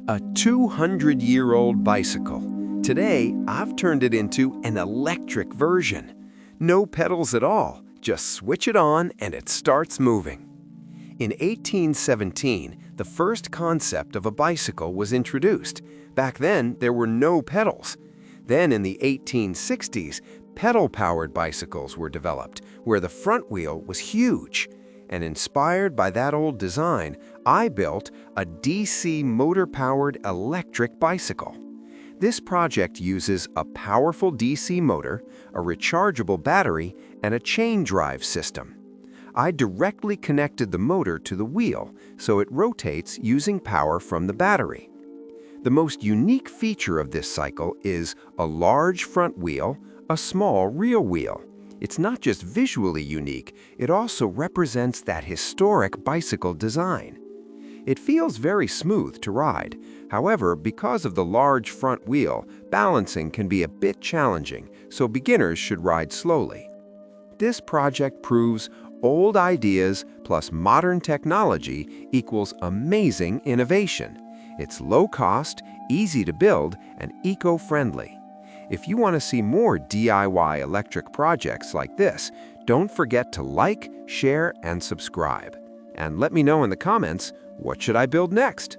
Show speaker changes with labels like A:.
A: A 200-year-old bicycle. Today, I've turned it into an electric version. No pedals at all, just switch it on and it starts moving. In 1817, the first concept of a bicycle was introduced. Back then, there were no pedals. Then in the 1860s, pedal-powered bicycles were developed, where the front wheel was huge. And inspired by that old design, I built a DC motor-powered electric bicycle. This project uses a powerful DC motor, a rechargeable battery, and a chain drive system. I directly connected the motor to the wheel, so it rotates using power from the battery. The most unique feature of this cycle is a large front wheel, a small rear wheel. It's not just visually unique, it also represents that historic bicycle design. It feels very smooth to ride. However, because of the large front wheel, balancing can be a bit challenging, so beginners should ride slowly. This project proves old ideas plus modern technology equals amazing innovation. It's low cost, easy to build, and eco-friendly. If you want to see more DIY electric projects like this, don't forget to like, share, and subscribe. And let me know in the comments, what should I build next?